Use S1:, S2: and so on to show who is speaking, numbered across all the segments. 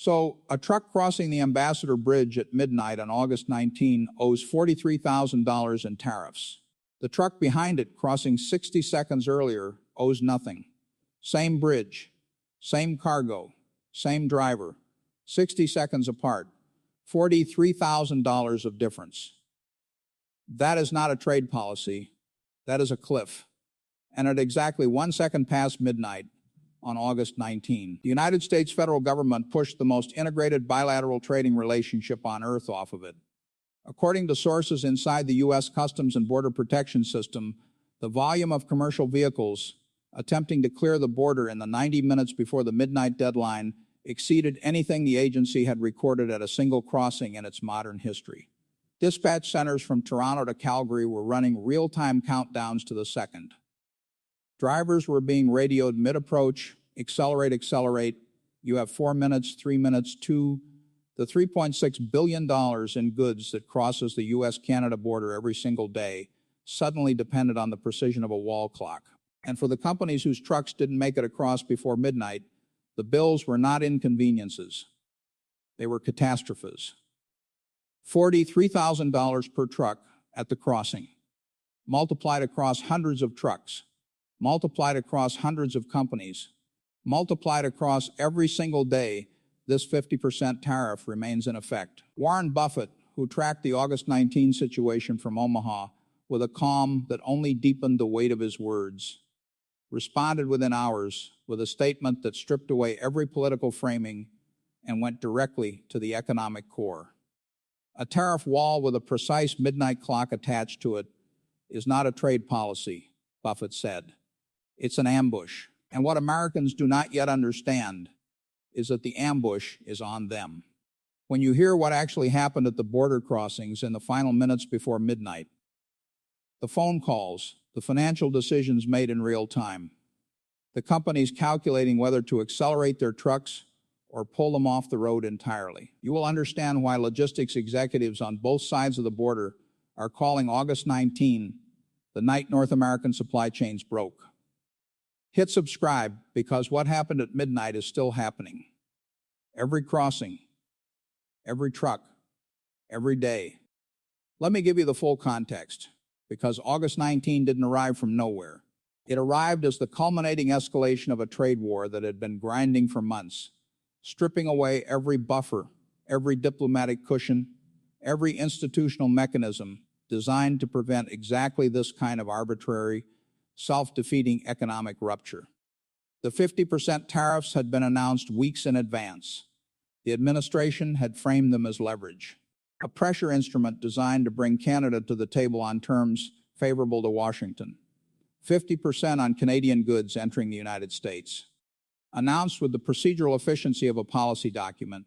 S1: So, a truck crossing the Ambassador Bridge at midnight on August 19 owes $43,000 in tariffs. The truck behind it, crossing 60 seconds earlier, owes nothing. Same bridge, same cargo, same driver, 60 seconds apart, $43,000 of difference. That is not a trade policy, that is a cliff. And at exactly 1 second past midnight on August 19, the United States federal government pushed the most integrated bilateral trading relationship on earth off of it. According to sources inside the U.S. Customs and Border Protection System, the volume of commercial vehicles attempting to clear the border in the 90 minutes before the midnight deadline exceeded anything the agency had recorded at a single crossing in its modern history. Dispatch centers from Toronto to Calgary were running real-time countdowns to the second. Drivers were being radioed mid-approach, accelerate, you have 4 minutes, 3 minutes, 2, the $3.6 billion in goods that crosses the U.S.-Canada border every single day suddenly depended on the precision of a wall clock. And for the companies whose trucks didn't make it across before midnight, the bills were not inconveniences. They were catastrophes. $43,000 per truck at the crossing, multiplied across hundreds of trucks, multiplied across hundreds of companies, multiplied across every single day, this 50% tariff remains in effect. Warren Buffett, who tracked the August 19 situation from Omaha with a calm that only deepened the weight of his words, responded within hours with a statement that stripped away every political framing and went directly to the economic core. A tariff wall with a precise midnight clock attached to it is not a trade policy, Buffett said. It's an ambush. And what Americans do not yet understand is that the ambush is on them. When you hear what actually happened at the border crossings in the final minutes before midnight, the phone calls, the financial decisions made in real time, the companies calculating whether to accelerate their trucks or pull them off the road entirely, you will understand why logistics executives on both sides of the border are calling August 19 the night North American supply chains broke. Hit subscribe, because what happened at midnight is still happening. Every crossing, every truck, every day. Let me give you the full context, because August 19 didn't arrive from nowhere. It arrived as the culminating escalation of a trade war that had been grinding for months, stripping away every buffer, every diplomatic cushion, every institutional mechanism designed to prevent exactly this kind of arbitrary, self-defeating economic rupture. The 50% tariffs had been announced weeks in advance. The administration had framed them as leverage, a pressure instrument designed to bring Canada to the table on terms favorable to Washington. 50% on Canadian goods entering the United States. Announced with the procedural efficiency of a policy document,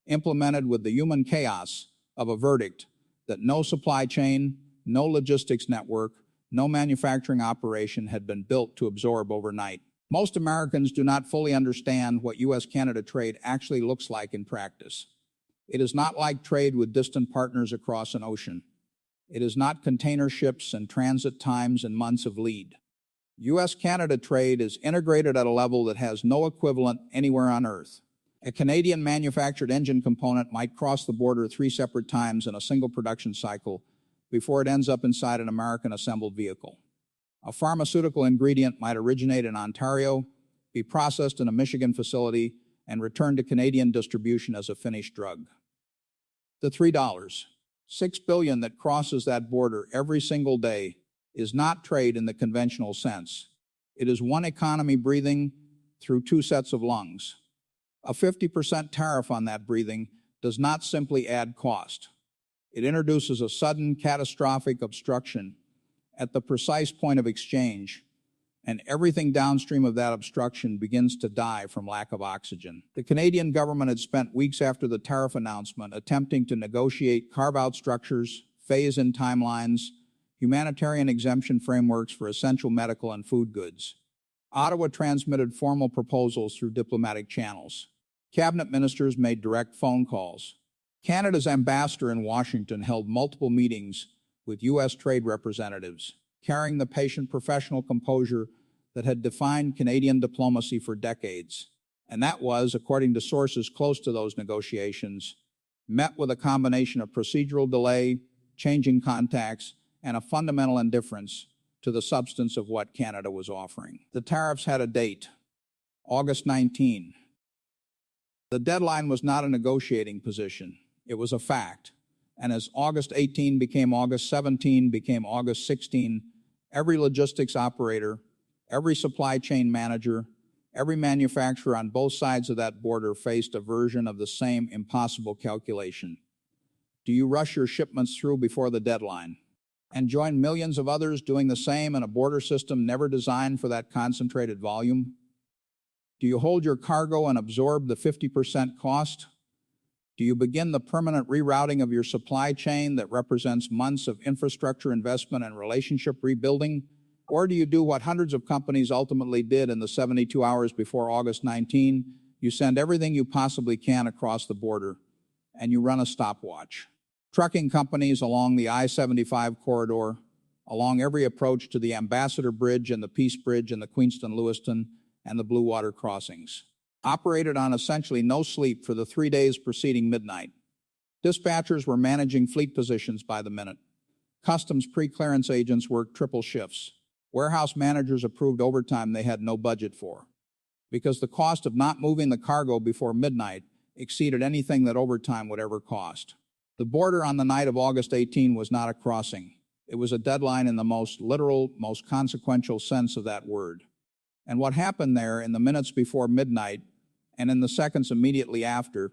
S1: implemented with the human chaos of a verdict that no supply chain, no logistics network, no manufacturing operation had been built to absorb overnight. Most Americans do not fully understand what U.S.-Canada trade actually looks like in practice. It is not like trade with distant partners across an ocean. It is not container ships and transit times and months of lead. U.S.-Canada trade is integrated at a level that has no equivalent anywhere on Earth. A Canadian manufactured engine component might cross the border 3 separate times in a single production cycle before it ends up inside an American assembled vehicle. A pharmaceutical ingredient might originate in Ontario, be processed in a Michigan facility, and returned to Canadian distribution as a finished drug. The $6 billion that crosses that border every single day is not trade in the conventional sense. It is one economy breathing through 2 sets of lungs. A 50% tariff on that breathing does not simply add cost. It introduces a sudden catastrophic obstruction at the precise point of exchange, and everything downstream of that obstruction begins to die from lack of oxygen. The Canadian government had spent weeks after the tariff announcement attempting to negotiate carve-out structures, phase-in timelines, humanitarian exemption frameworks for essential medical and food goods. Ottawa transmitted formal proposals through diplomatic channels. Cabinet ministers made direct phone calls. Canada's ambassador in Washington held multiple meetings with U.S. trade representatives, carrying the patient professional composure that had defined Canadian diplomacy for decades. And that was, according to sources close to those negotiations, met with a combination of procedural delay, changing contacts, and a fundamental indifference to the substance of what Canada was offering. The tariffs had a date, August 19. The deadline was not a negotiating position. It was a fact. And as August 18 became August 17, became August 16, every logistics operator, every supply chain manager, every manufacturer on both sides of that border faced a version of the same impossible calculation. Do you rush your shipments through before the deadline and join millions of others doing the same in a border system never designed for that concentrated volume? Do you hold your cargo and absorb the 50% cost? Do you begin the permanent rerouting of your supply chain that represents months of infrastructure investment and relationship rebuilding? Or do you do what hundreds of companies ultimately did in the 72 hours before August 19? You send everything you possibly can across the border, and you run a stopwatch. Trucking companies along the I-75 corridor, along every approach to the Ambassador Bridge and the Peace Bridge and the Queenston-Lewiston and the Blue Water crossings, operated on essentially no sleep for the 3 days preceding midnight. Dispatchers were managing fleet positions by the minute. Customs pre-clearance agents worked triple shifts. Warehouse managers approved overtime they had no budget for, because the cost of not moving the cargo before midnight exceeded anything that overtime would ever cost. The border on the night of August 18 was not a crossing. It was a deadline in the most literal, most consequential sense of that word. And what happened there in the minutes before midnight and in the seconds immediately after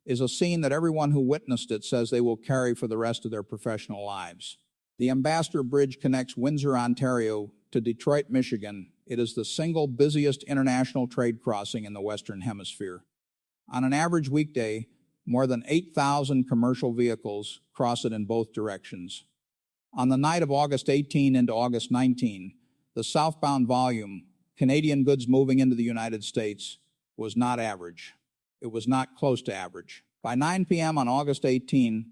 S1: is a scene that everyone who witnessed it says they will carry for the rest of their professional lives. The Ambassador Bridge connects Windsor, Ontario to Detroit, Michigan. It is the single busiest international trade crossing in the Western Hemisphere. On an average weekday, more than 8,000 commercial vehicles cross it in both directions. On the night of August 18 into August 19, the southbound volume, Canadian goods moving into the United States, was not average. It was not close to average. By 9 p.m. on August 18,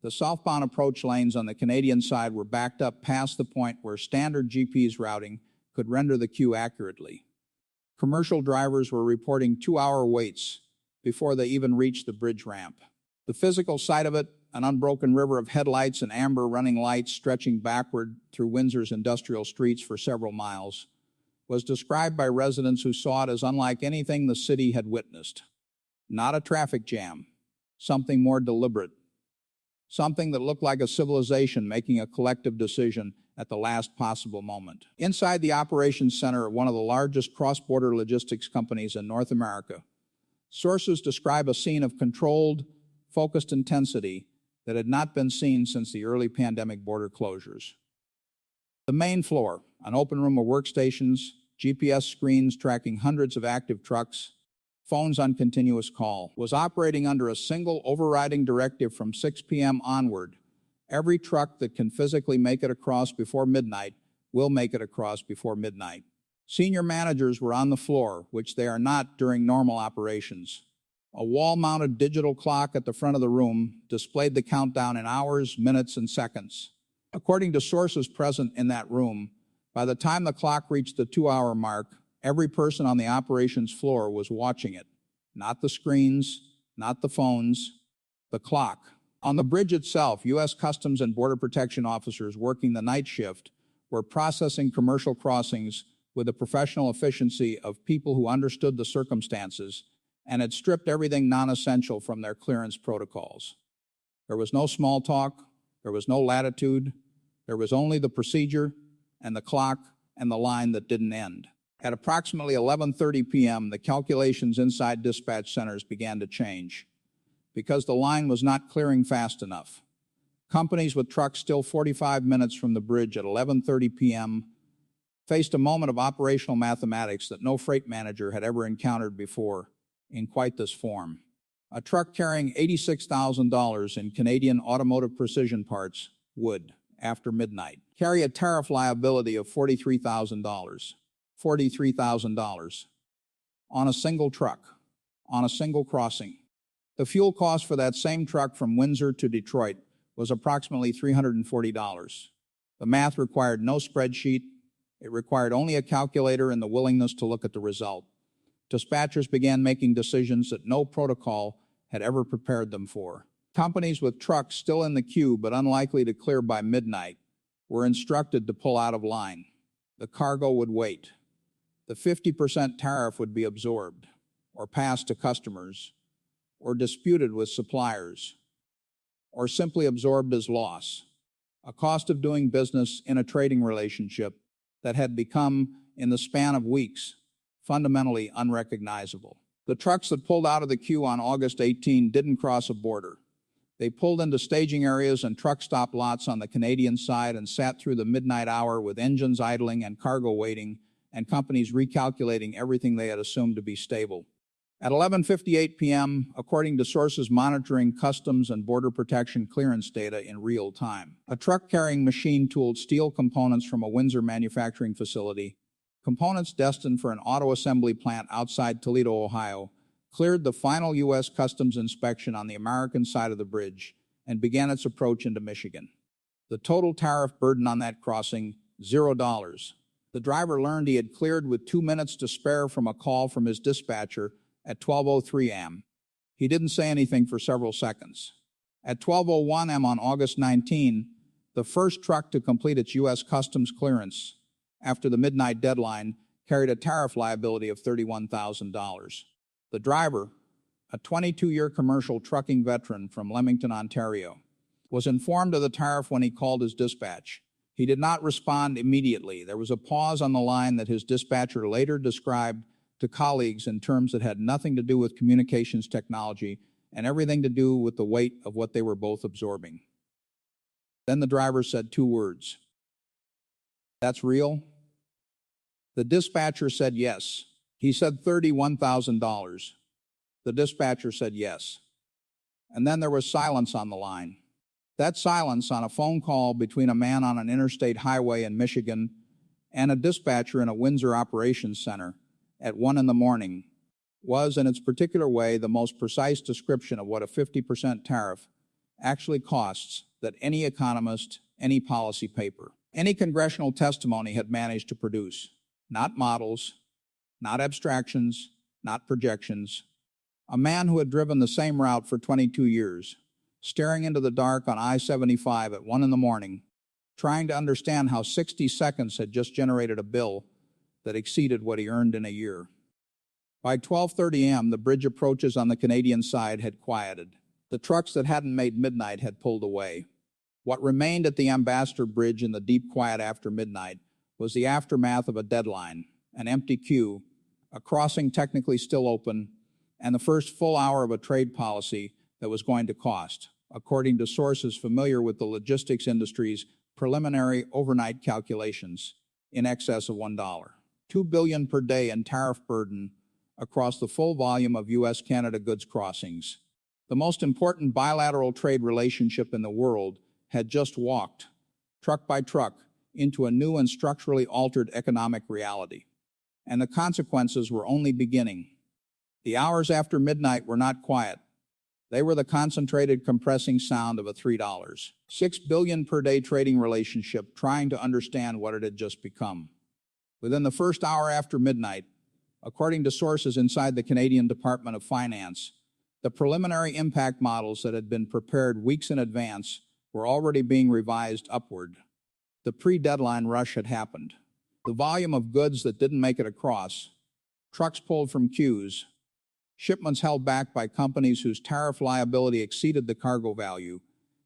S1: the southbound approach lanes on the Canadian side were backed up past the point where standard GPS routing could render the queue accurately. Commercial drivers were reporting 2-hour waits before they even reached the bridge ramp. The physical side of it, an unbroken river of headlights and amber running lights stretching backward through Windsor's industrial streets for several miles, was described by residents who saw it as unlike anything the city had witnessed. Not a traffic jam, something more deliberate. Something that looked like a civilization making a collective decision at the last possible moment. Inside the operations center of one of the largest cross-border logistics companies in North America, sources describe a scene of controlled, focused intensity that had not been seen since the early pandemic border closures. The main floor, an open room of workstations, GPS screens tracking hundreds of active trucks, phones on continuous call, was operating under a single overriding directive from 6 p.m. onward. Every truck that can physically make it across before midnight will make it across before midnight. Senior managers were on the floor, which they are not during normal operations. A wall-mounted digital clock at the front of the room displayed the countdown in hours, minutes, and seconds. According to sources present in that room, by the time the clock reached the 2-hour mark, every person on the operations floor was watching it. Not the screens, not the phones, the clock. On the bridge itself, U.S. Customs and Border Protection officers working the night shift were processing commercial crossings with the professional efficiency of people who understood the circumstances and had stripped everything non-essential from their clearance protocols. There was no small talk, there was no latitude, there was only the procedure and the clock and the line that didn't end. At approximately 11:30 p.m., the calculations inside dispatch centers began to change because the line was not clearing fast enough. Companies with trucks still 45 minutes from the bridge at 11:30 p.m. faced a moment of operational mathematics that no freight manager had ever encountered before in quite this form. A truck carrying $86,000 in Canadian automotive precision parts would, after midnight, carry a tariff liability of $43,000. $43,000 on a single truck, on a single crossing. The fuel cost for that same truck from Windsor to Detroit was approximately $340. The math required no spreadsheet. It required only a calculator and the willingness to look at the result. Dispatchers began making decisions that no protocol had ever prepared them for. Companies with trucks still in the queue but unlikely to clear by midnight were instructed to pull out of line. The cargo would wait. The 50% tariff would be absorbed, or passed to customers, or disputed with suppliers, or simply absorbed as loss, a cost of doing business in a trading relationship that had become, in the span of weeks, fundamentally unrecognizable. The trucks that pulled out of the queue on August 18 didn't cross a border. They pulled into staging areas and truck stop lots on the Canadian side and sat through the midnight hour with engines idling and cargo waiting and companies recalculating everything they had assumed to be stable. At 11:58 p.m., according to sources monitoring Customs and Border Protection clearance data in real time, a truck carrying machine-tooled steel components from a Windsor manufacturing facility, components destined for an auto assembly plant outside Toledo, Ohio, cleared the final U.S. Customs inspection on the American side of the bridge and began its approach into Michigan. The total tariff burden on that crossing, $0. The driver learned he had cleared with 2 minutes to spare from a call from his dispatcher at 12:03 a.m. He didn't say anything for several seconds. At 12:01 a.m. on August 19, the first truck to complete its U.S. Customs clearance after the midnight deadline carried a tariff liability of $31,000. The driver, a 22-year commercial trucking veteran from Leamington, Ontario, was informed of the tariff when he called his dispatch. He did not respond immediately. There was a pause on the line that his dispatcher later described to colleagues in terms that had nothing to do with communications technology and everything to do with the weight of what they were both absorbing. Then the driver said 2 words. "That's real?" The dispatcher said yes. He said $31,000. The dispatcher said yes. And then there was silence on the line. That silence on a phone call between a man on an interstate highway in Michigan and a dispatcher in a Windsor operations center at 1 a.m. was, in its particular way, the most precise description of what a 50% tariff actually costs that any economist, any policy paper, any congressional testimony had managed to produce. Not models, not abstractions, not projections. A man who had driven the same route for 22 years, staring into the dark on I-75 at 1 a.m, trying to understand how 60 seconds had just generated a bill that exceeded what he earned in a year. By 12:30 a.m., the bridge approaches on the Canadian side had quieted. The trucks that hadn't made midnight had pulled away. What remained at the Ambassador Bridge in the deep quiet after midnight was the aftermath of a deadline, an empty queue, a crossing technically still open, and the first full hour of a trade policy that was going to cost, according to sources familiar with the logistics industry's preliminary overnight calculations, in excess of $1. $2 billion per day in tariff burden across the full volume of U.S.-Canada goods crossings. The most important bilateral trade relationship in the world had just walked, truck by truck, into a new and structurally altered economic reality. And the consequences were only beginning. The hours after midnight were not quiet. They were the concentrated compressing sound of a $6 billion per day trading relationship trying to understand what it had just become. Within the first hour after midnight, according to sources inside the Canadian Department of Finance, the preliminary impact models that had been prepared weeks in advance were already being revised upward. The pre-deadline rush had happened. The volume of goods that didn't make it across, trucks pulled from queues, shipments held back by companies whose tariff liability exceeded the cargo value,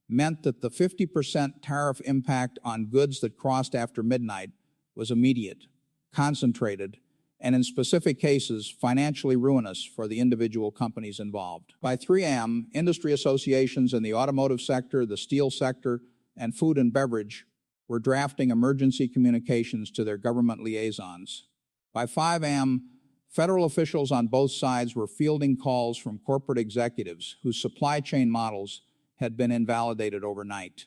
S1: meant that the 50% tariff impact on goods that crossed after midnight was immediate, concentrated, and in specific cases financially ruinous for the individual companies involved. By 3 a.m., industry associations in the automotive sector, the steel sector, and food and beverage were drafting emergency communications to their government liaisons. By 5 a.m., federal officials on both sides were fielding calls from corporate executives whose supply chain models had been invalidated overnight.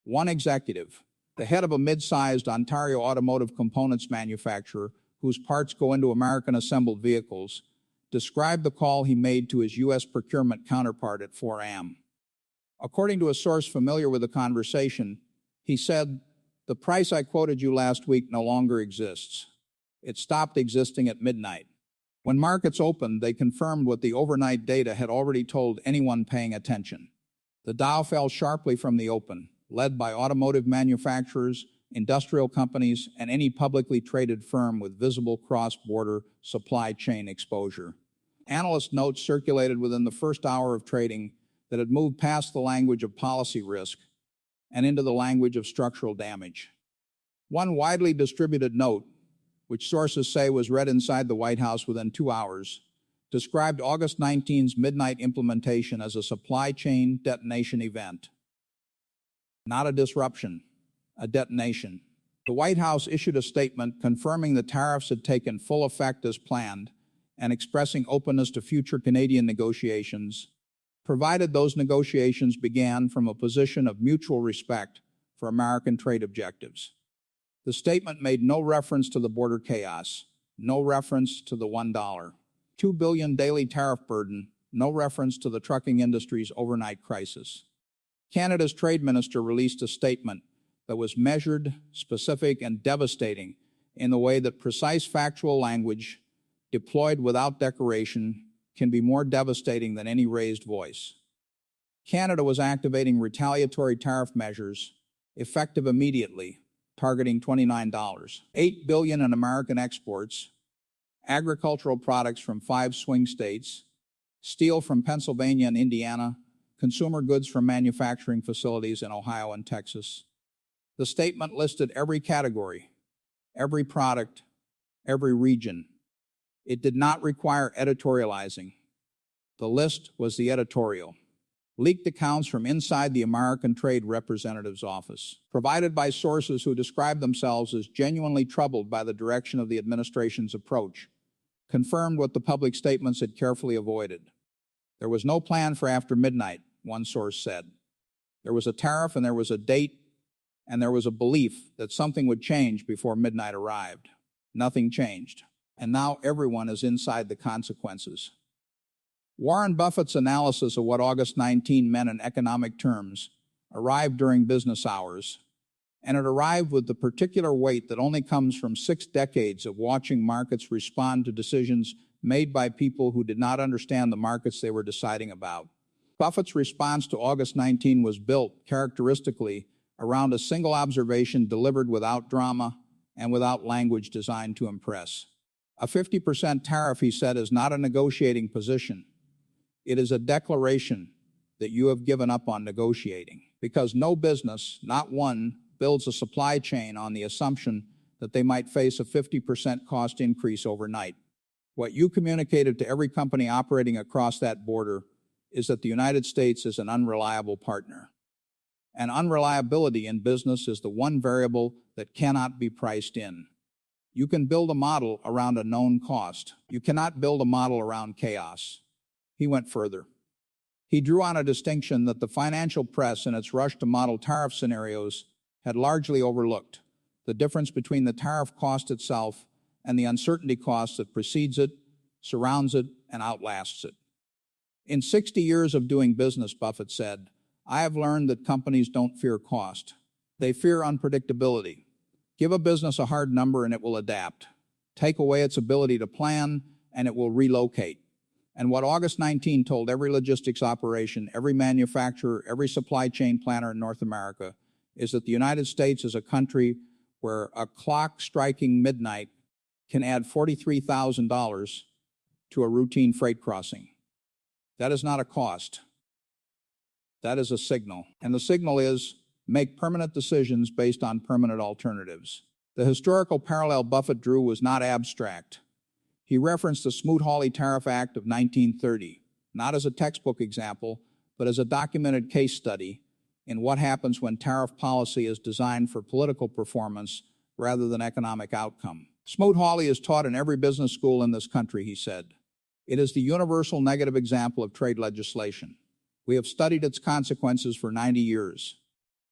S1: One executive, the head of a mid-sized Ontario automotive components manufacturer whose parts go into American assembled vehicles, described the call he made to his U.S. procurement counterpart at 4 a.m. According to a source familiar with the conversation, he said, "The price I quoted you last week no longer exists. It stopped existing at midnight. When markets opened, they confirmed what the overnight data had already told anyone paying attention. The Dow fell sharply from the open, led by automotive manufacturers, industrial companies, and any publicly traded firm with visible cross-border supply chain exposure. Analyst notes circulated within the first hour of trading that had moved past the language of policy risk and into the language of structural damage. One widely distributed note, which sources say was read inside the White House within 2 hours, described August 19's midnight implementation as a supply chain detonation event. Not a disruption, a detonation. The White House issued a statement confirming the tariffs had taken full effect as planned and expressing openness to future Canadian negotiations, provided those negotiations began from a position of mutual respect for American trade objectives. The statement made no reference to the border chaos, no reference to the $1, $2 billion daily tariff burden, no reference to the trucking industry's overnight crisis. Canada's trade minister released a statement that was measured, specific, and devastating in the way that precise factual language, deployed without decoration, can be more devastating than any raised voice. Canada was activating retaliatory tariff measures, effective immediately, targeting $29, $8 billion in American exports, agricultural products from 5 swing states, steel from Pennsylvania and Indiana, consumer goods from manufacturing facilities in Ohio and Texas. The statement listed every category, every product, every region. It did not require editorializing. The list was the editorial. Leaked accounts from inside the American Trade Representative's office, provided by sources who described themselves as genuinely troubled by the direction of the administration's approach, confirmed what the public statements had carefully avoided. There was no plan for after midnight, one source said. There was a tariff and there was a date, and there was a belief that something would change before midnight arrived. Nothing changed, and now everyone is inside the consequences. Warren Buffett's analysis of what August 19 meant in economic terms arrived during business hours, and it arrived with the particular weight that only comes from 6 decades of watching markets respond to decisions made by people who did not understand the markets they were deciding about. Buffett's response to August 19 was built, characteristically, around a single observation delivered without drama and without language designed to impress. A 50% tariff, he said, is not a negotiating position. It is a declaration that you have given up on negotiating, because no business, not one, builds a supply chain on the assumption that they might face a 50% cost increase overnight. What you communicated to every company operating across that border is that the United States is an unreliable partner. And unreliability in business is the one variable that cannot be priced in. You can build a model around a known cost. You cannot build a model around chaos. He went further. He drew on a distinction that the financial press in its rush to model tariff scenarios had largely overlooked: the difference between the tariff cost itself and the uncertainty cost that precedes it, surrounds it, and outlasts it. In 60 years of doing business, Buffett said, I have learned that companies don't fear cost. They fear unpredictability. Give a business a hard number and it will adapt. Take away its ability to plan and it will relocate. And what August 19 told every logistics operation, every manufacturer, every supply chain planner in North America is that the United States is a country where a clock striking midnight can add $43,000 to a routine freight crossing. That is not a cost. That is a signal. And the signal is make permanent decisions based on permanent alternatives. The historical parallel Buffett drew was not abstract. He referenced the Smoot-Hawley Tariff Act of 1930, not as a textbook example, but as a documented case study in what happens when tariff policy is designed for political performance rather than economic outcome. Smoot-Hawley is taught in every business school in this country, he said. It is the universal negative example of trade legislation. We have studied its consequences for 90 years.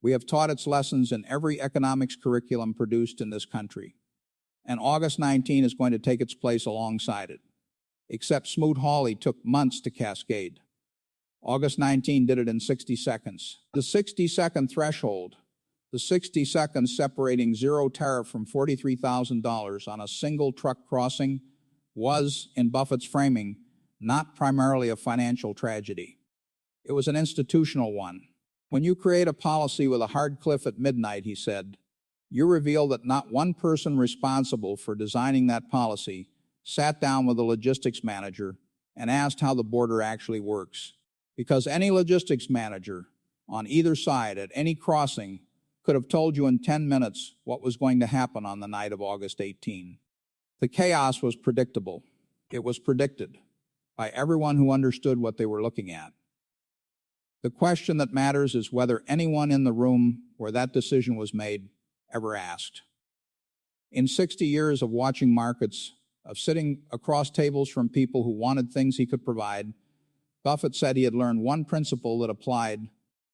S1: We have taught its lessons in every economics curriculum produced in this country. And August 19 is going to take its place alongside it. Except Smoot-Hawley took months to cascade. August 19 did it in 60 seconds. The 60-second threshold, the 60 seconds separating zero tariff from $43,000 on a single truck crossing, was, in Buffett's framing, not primarily a financial tragedy. It was an institutional one. When you create a policy with a hard cliff at midnight, he said, you reveal that not one person responsible for designing that policy sat down with a logistics manager and asked how the border actually works. Because any logistics manager on either side at any crossing could have told you in 10 minutes what was going to happen on the night of August 18. The chaos was predictable. It was predicted by everyone who understood what they were looking at. The question that matters is whether anyone in the room where that decision was made ever asked. In 60 years of watching markets, of sitting across tables from people who wanted things he could provide, Buffett said he had learned one principle that applied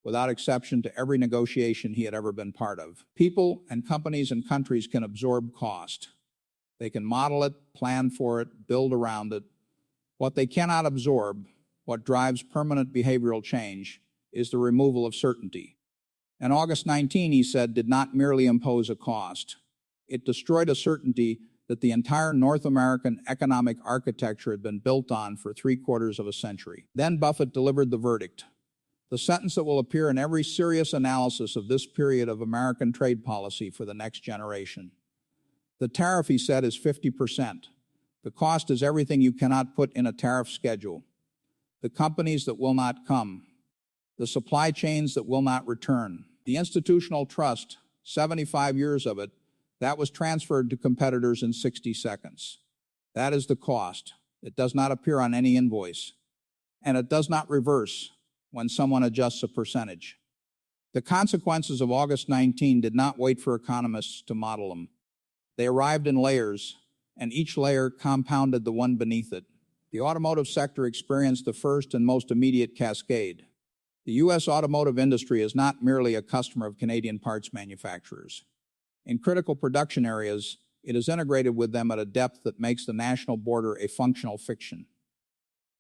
S1: without exception to every negotiation he had ever been part of. People and companies and countries can absorb cost. They can model it, plan for it, build around it. What they cannot absorb, what drives permanent behavioral change, is the removal of certainty. And August 19, he said, did not merely impose a cost. It destroyed a certainty that the entire North American economic architecture had been built on for 3/4 of a century. Then Buffett delivered the verdict, the sentence that will appear in every serious analysis of this period of American trade policy for the next generation. The tariff, he said, is 50%. The cost is everything you cannot put in a tariff schedule. The companies that will not come. The supply chains that will not return. The institutional trust, 75 years of it, that was transferred to competitors in 60 seconds. That is the cost. It does not appear on any invoice. And it does not reverse when someone adjusts a percentage. The consequences of August 19 did not wait for economists to model them. They arrived in layers, and each layer compounded the one beneath it. The automotive sector experienced the first and most immediate cascade. The U.S. automotive industry is not merely a customer of Canadian parts manufacturers. In critical production areas, it is integrated with them at a depth that makes the national border a functional fiction.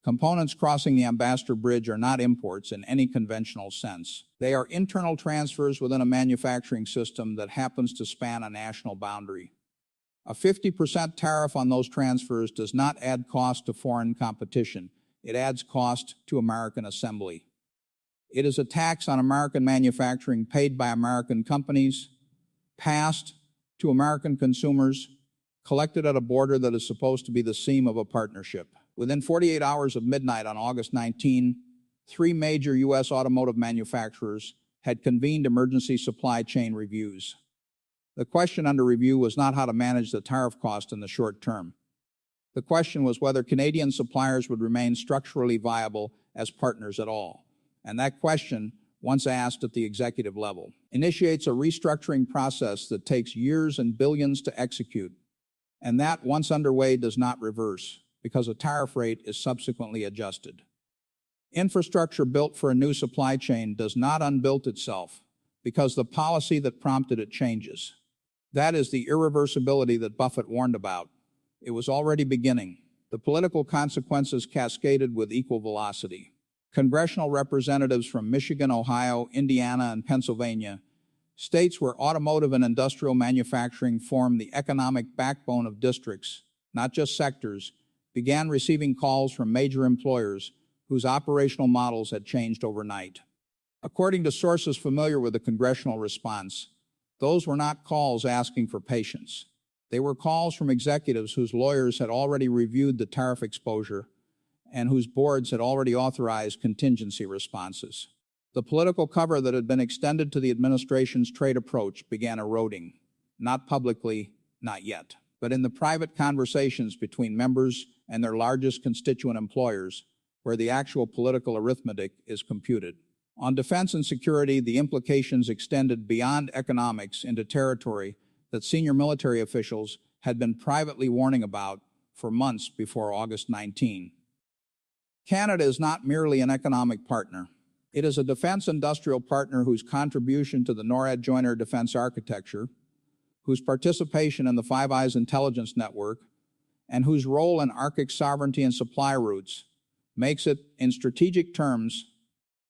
S1: Components crossing the Ambassador Bridge are not imports in any conventional sense. They are internal transfers within a manufacturing system that happens to span a national boundary. A 50% tariff on those transfers does not add cost to foreign competition. It adds cost to American assembly. It is a tax on American manufacturing paid by American companies, passed to American consumers, collected at a border that is supposed to be the seam of a partnership. Within 48 hours of midnight on August 19, 3 major U.S. automotive manufacturers had convened emergency supply chain reviews. The question under review was not how to manage the tariff cost in the short term. The question was whether Canadian suppliers would remain structurally viable as partners at all. And that question, once asked at the executive level, initiates a restructuring process that takes years and billions to execute. And that, once underway, does not reverse, because a tariff rate is subsequently adjusted. Infrastructure built for a new supply chain does not unbuild itself, because the policy that prompted it changes. That is the irreversibility that Buffett warned about. It was already beginning. The political consequences cascaded with equal velocity. Congressional representatives from Michigan, Ohio, Indiana, and Pennsylvania, states where automotive and industrial manufacturing form the economic backbone of districts, not just sectors, began receiving calls from major employers whose operational models had changed overnight. According to sources familiar with the congressional response, those were not calls asking for patience. They were calls from executives whose lawyers had already reviewed the tariff exposure and whose boards had already authorized contingency responses. The political cover that had been extended to the administration's trade approach began eroding, not publicly, not yet, but in the private conversations between members and their largest constituent employers, where the actual political arithmetic is computed. On defense and security, the implications extended beyond economics into territory that senior military officials had been privately warning about for months before August 19. Canada is not merely an economic partner. It is a defense industrial partner whose contribution to the NORAD defense architecture, whose participation in the Five Eyes intelligence network, and whose role in Arctic sovereignty and supply routes makes it, in strategic terms,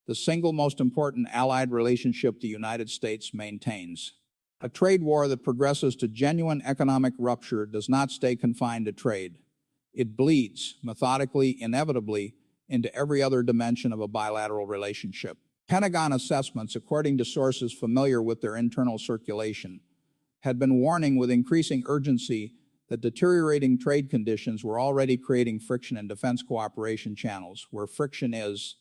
S1: the single most important allied relationship the United States maintains. A trade war that progresses to genuine economic rupture does not stay confined to trade. It bleeds, methodically, inevitably, into every other dimension of a bilateral relationship. Pentagon assessments, according to sources familiar with their internal circulation, had been warning with increasing urgency that deteriorating trade conditions were already creating friction in defense cooperation channels, where friction is,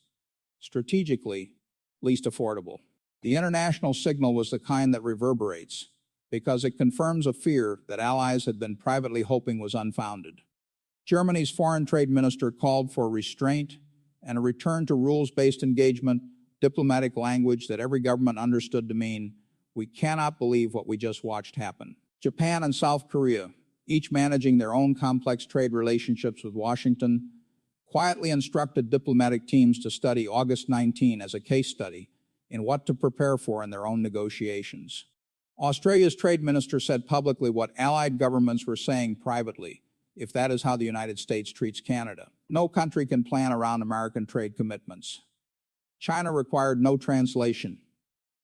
S1: strategically, least affordable. The international signal was the kind that reverberates, because it confirms a fear that allies had been privately hoping was unfounded. Germany's foreign trade minister called for restraint and a return to rules-based engagement, diplomatic language that every government understood to mean, we cannot believe what we just watched happen. Japan and South Korea, each managing their own complex trade relationships with Washington, quietly instructed diplomatic teams to study August 19 as a case study in what to prepare for in their own negotiations. Australia's trade minister said publicly what allied governments were saying privately, if that is how the United States treats Canada. No country can plan around American trade commitments. China required no translation.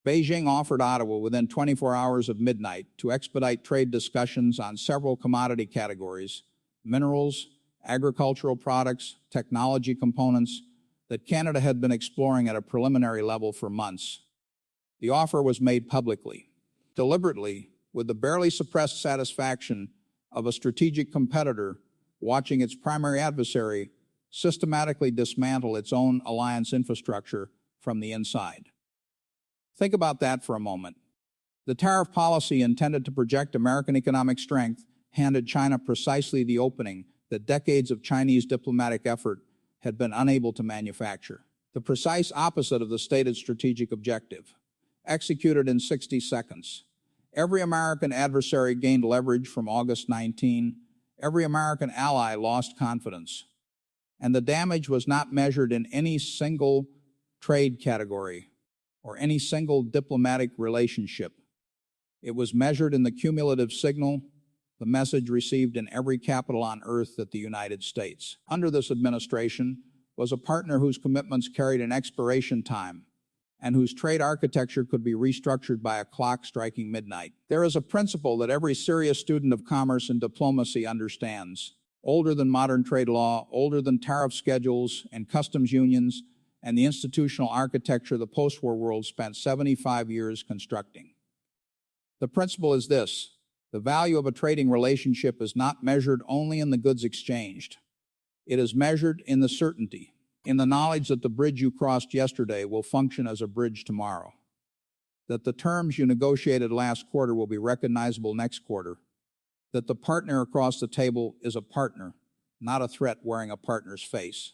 S1: Beijing offered Ottawa within 24 hours of midnight to expedite trade discussions on several commodity categories, minerals, agricultural products, technology components, that Canada had been exploring at a preliminary level for months. The offer was made publicly, deliberately, with the barely suppressed satisfaction of a strategic competitor watching its primary adversary systematically dismantle its own alliance infrastructure from the inside. Think about that for a moment. The tariff policy intended to project American economic strength handed China precisely the opening that decades of Chinese diplomatic effort had been unable to manufacture. The precise opposite of the stated strategic objective, executed in 60 seconds. Every American adversary gained leverage from August 19. Every American ally lost confidence. And the damage was not measured in any single trade category or any single diplomatic relationship. It was measured in the cumulative signal, the message received in every capital on earth that the United States, under this administration, was a partner whose commitments carried an expiration time and whose trade architecture could be restructured by a clock striking midnight. There is a principle that every serious student of commerce and diplomacy understands, older than modern trade law, older than tariff schedules and customs unions, and the institutional architecture the post-war world spent 75 years constructing. The principle is this: the value of a trading relationship is not measured only in the goods exchanged. It is measured in the certainty, in the knowledge that the bridge you crossed yesterday will function as a bridge tomorrow, that the terms you negotiated last quarter will be recognizable next quarter, that the partner across the table is a partner, not a threat wearing a partner's face.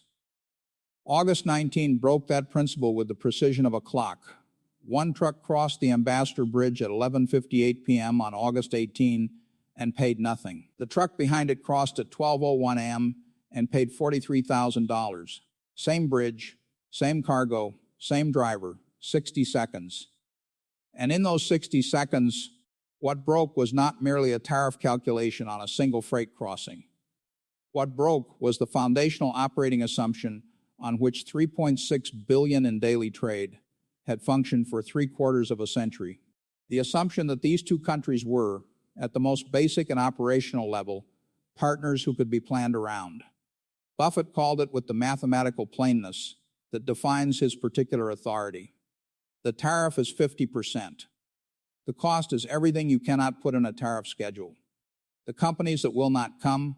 S1: August 19 broke that principle with the precision of a clock. One truck crossed the Ambassador Bridge at 11:58 p.m. on August 18 and paid nothing. The truck behind it crossed at 12:01 a.m. and paid $43,000. Same bridge, same cargo, same driver, 60 seconds. And in those 60 seconds, what broke was not merely a tariff calculation on a single freight crossing. What broke was the foundational operating assumption on which $3.6 billion in daily trade had functioned for 3/4 of a century. The assumption that these two countries were, at the most basic and operational level, partners who could be planned around. Buffett called it with the mathematical plainness that defines his particular authority. The tariff is 50%. The cost is everything you cannot put in a tariff schedule. The companies that will not come,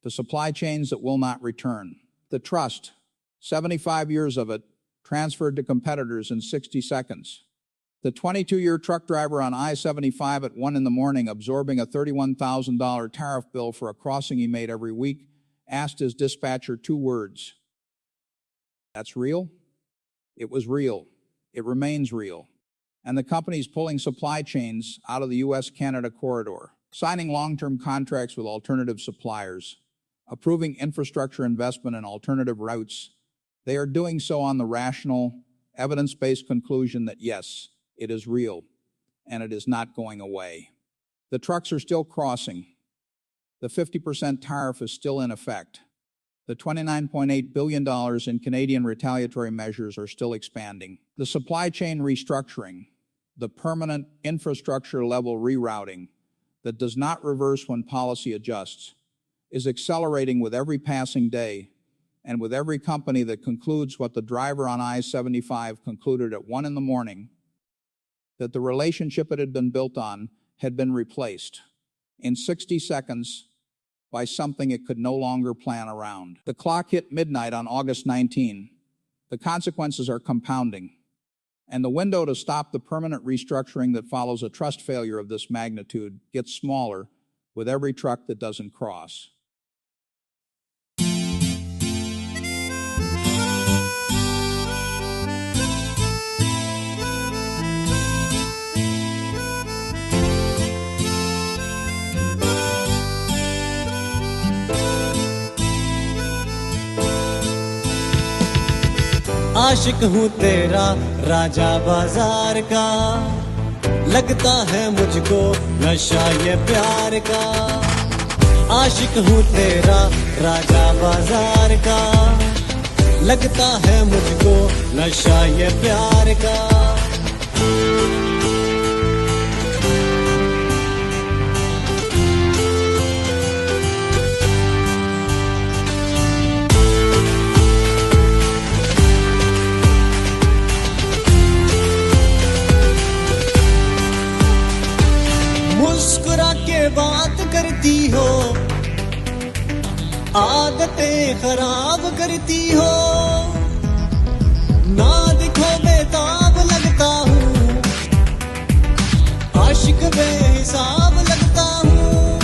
S1: the supply chains that will not return, the trust, 75 years of it, transferred to competitors in 60 seconds. The 22-year truck driver on I-75 at 1 in the morning absorbing a $31,000 tariff bill for a crossing he made every week asked his dispatcher 2 words. That's real? It was real. It remains real. And the companies pulling supply chains out of the U.S.-Canada corridor, signing long-term contracts with alternative suppliers, approving infrastructure investment in alternative routes, they are doing so on the rational, evidence-based conclusion that yes, it is real, and it is not going away. The trucks are still crossing. The 50% tariff is still in effect. The $29.8 billion in Canadian retaliatory measures are still expanding. The supply chain restructuring, the permanent infrastructure level rerouting that does not reverse when policy adjusts, is accelerating with every passing day, and with every company that concludes what the driver on I-75 concluded at 1 a.m, that the relationship it had been built on had been replaced in 60 seconds by something it could no longer plan around. The clock hit midnight on August 19. The consequences are compounding, and the window to stop the permanent restructuring that follows a trust failure of this magnitude gets smaller with every truck that doesn't cross.
S2: आशिक हूँ तेरा राजा बाजार का, लगता है मुझको नशा ये प्यार का। आशिक हूँ तेरा राजा बाजार का, लगता है मुझको नशा ये प्यार का। मुस्कुरा के बात करती हो, आदतें खराब करती हो, ना दिखो बेताब लगता हूँ, आशिक बेहिसाब लगता हूँ।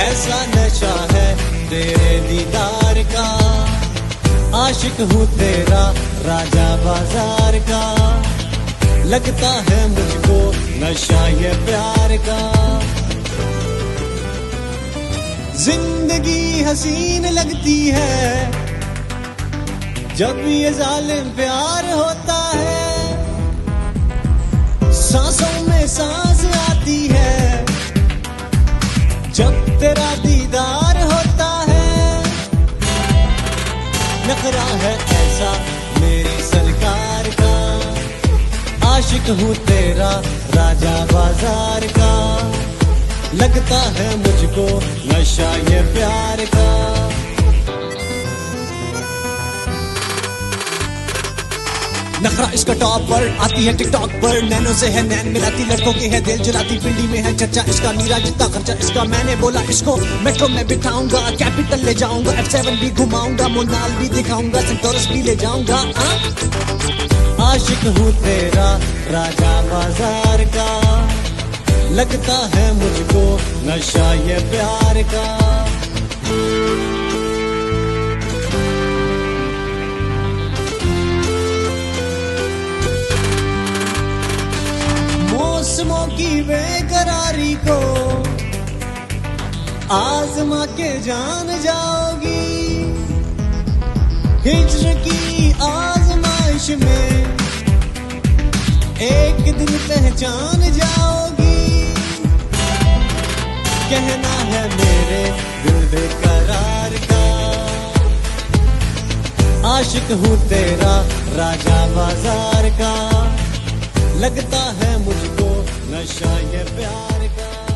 S2: ऐसा नशा है तेरे दीदार का, आशिक हूँ तेरा राजा बाजार का, लगता है मुझको नशा ये प्यार का। जिंदगी हसीन लगती है जब ये जालिम प्यार होता है, सांसों में सांस आती है जब तेरा दीदार होता है। नखरा है ऐसा मेरी सरकार का, आशिक हूँ तेरा राजा बाजार का, लगता है मुझको नशा ये प्यार का। नखरा इसका टॉप पर आती है टिकटॉक पर, नैनो से है नैन मिलाती, लड़कों के है दिल जलाती, पिंडी में है चर्चा इसका, नीरा जितना खर्चा इसका। मैंने बोला इसको मेट्रो में बिठाऊंगा, कैपिटल ले जाऊंगा, F7 भी घुमाऊंगा, मोनाल भी दिखाऊंगा, सेंटोरस भी ले जाऊंगा। आशिक हूँ तेरा राजा बाजार का, लगता है मुझको नशा ये प्यार का। मौसमों की बेकरारी को आजमा के जान जाओगी, हिज्र की आजमाइश में एक दिन पहचान जाओगी। कहना है मेरे दिल बेकरार का, आशिक हूँ तेरा राजा बाजार का, लगता है मुझको नशा ये प्यार का।